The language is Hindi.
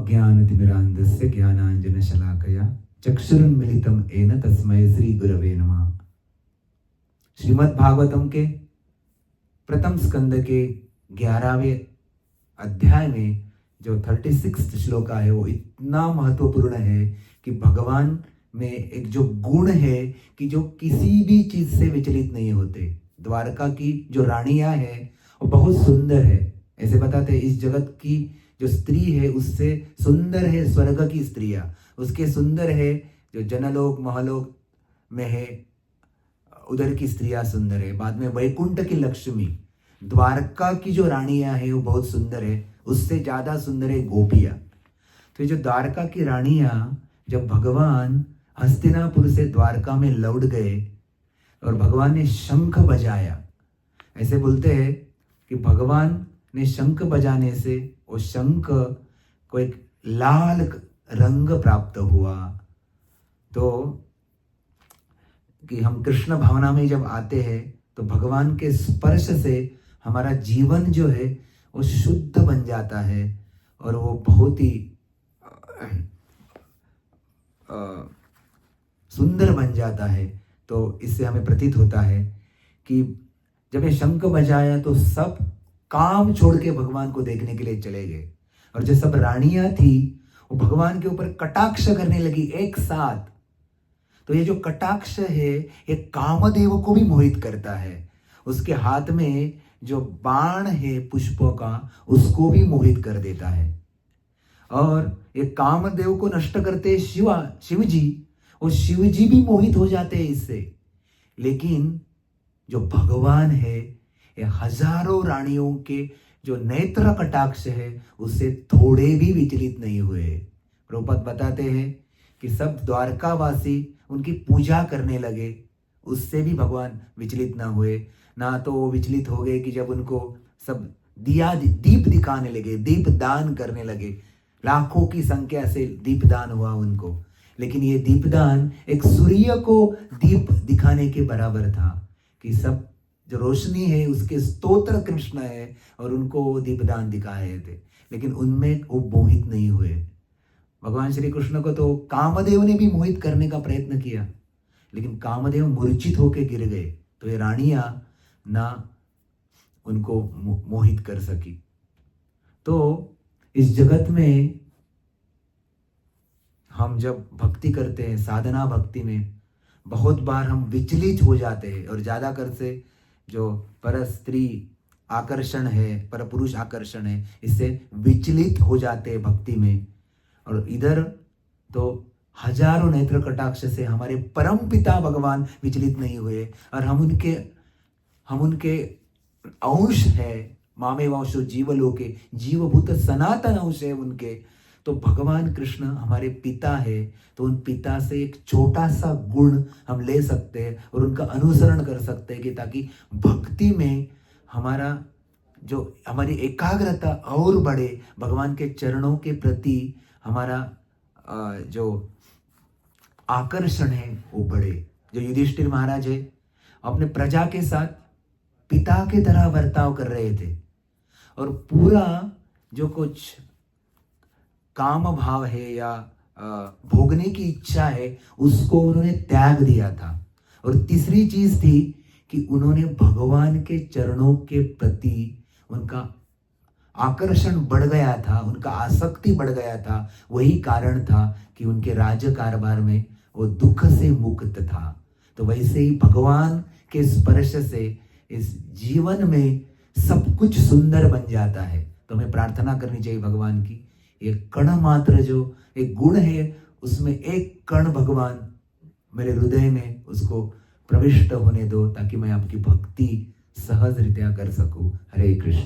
अज्ञानतिमिरान्धस्य ज्ञानाञ्जनशलाकया चक्षुरुन्मिलितं येन तस्मै श्री गुरवे नमः। श्रीमद् भागवतम के प्रथम स्कंद के 11वें अध्याय में जो 36 श्लोक है वो इतना महत्वपूर्ण है कि भगवान में एक जो गुण है कि जो किसी भी चीज से विचलित नहीं होते। द्वारका की जो रानियां है वो बहुत सुंदर है, ऐसे बताते हैं इस जगत की जो स्त्री है उससे सुंदर है स्वर्ग की स्त्रियां, उसके सुंदर है जो जनलोक महलोक में है उधर की स्त्रियां सुंदर है। बाद में वैकुंठ की लक्ष्मी, द्वारका की जो रानियां है वो बहुत सुंदर है, उससे ज्यादा सुंदर है गोपियां। तो ये जो द्वारका की रानियां जब भगवान हस्तिनापुर से द्वारका में लौट गए और भगवान ने शंख बजाया, ऐसे बोलते हैं कि भगवान ने शंख बजाने से वो शंख को एक लाल रंग प्राप्त हुआ। तो कि हम कृष्ण भावना में जब आते हैं तो भगवान के स्पर्श से हमारा जीवन जो है वो शुद्ध बन जाता है और वो बहुत ही सुंदर बन जाता है। तो इससे हमें प्रतीत होता है कि जब ये शंख बजाया तो सब काम छोड़ के भगवान को देखने के लिए चले गए और जो सब रानियां थी वो भगवान के ऊपर कटाक्ष करने लगी एक साथ। तो ये जो कटाक्ष है ये कामदेव को भी मोहित करता है, उसके हाथ में जो बाण है पुष्पों का उसको भी मोहित कर देता है। और ये कामदेव को नष्ट करते शिव जी, और शिव जी भी मोहित हो जाते हैं इससे। लेकिन जो भगवान है ये हजारों रानियों के जो नेत्र कटाक्ष है उससे थोड़े भी विचलित नहीं हुए। प्रभुपाद बताते हैं कि सब द्वारकावासी उनकी पूजा करने लगे, उससे भी भगवान विचलित ना हुए। ना तो वो विचलित हो गए कि जब उनको सब दीप दिखाने लगे, दीप दान करने लगे, लाखों की संख्या से दीप दान हुआ उनको। लेकिन ये दीपदान एक सूर्य को दीप दिखाने के बराबर था कि सब जो रोशनी है उसके स्तोत्र कृष्ण है और उनको वो दीपदान दिखाए थे, लेकिन उनमें वो मोहित नहीं हुए। भगवान श्री कृष्ण को तो कामदेव ने भी मोहित करने का प्रयत्न किया, लेकिन कामदेव मूर्छित होकर गिर गए, तो ये रानियां ना उनको मोहित कर सकी। तो इस जगत में हम जब भक्ति करते हैं, साधना भक्ति में बहुत बार हम विचलित हो जाते हैं और ज्यादा कर से जो पर स्त्री आकर्षण है, पर पुरुष आकर्षण है, इससे विचलित हो जाते हैं भक्ति में। और इधर तो हजारों नेत्र कटाक्ष से हमारे परम पिता भगवान विचलित नहीं हुए और हम उनके अंश है, मामे वंशो जीवलोके, जीवभूत सनातन अंश है उनके। तो भगवान कृष्ण हमारे पिता है, तो उन पिता से एक छोटा सा गुण हम ले सकते हैं और उनका अनुसरण कर सकते हैं कि ताकि भक्ति में हमारी एकाग्रता और बढ़े, भगवान के चरणों के प्रति हमारा जो आकर्षण है वो बढ़े। जो युधिष्ठिर महाराज है अपने प्रजा के साथ पिता के तरह बर्ताव कर रहे थे और पूरा जो कुछ काम भाव है या भोगने की इच्छा है उसको उन्होंने त्याग दिया था। और तीसरी चीज थी कि उन्होंने भगवान के चरणों के प्रति उनका आकर्षण बढ़ गया था, उनका आसक्ति बढ़ गया था। वही कारण था कि उनके राज्य कारोबार में वो दुख से मुक्त था। तो वैसे ही भगवान के स्पर्श से इस जीवन में सब कुछ सुंदर बन जाता है। तो हमें प्रार्थना करनी चाहिए भगवान की, एक कण मात्र जो एक गुण है उसमें एक कण भगवान मेरे हृदय में उसको प्रविष्ट होने दो, ताकि मैं आपकी भक्ति सहज रीत्या कर सकूं। हरे कृष्ण।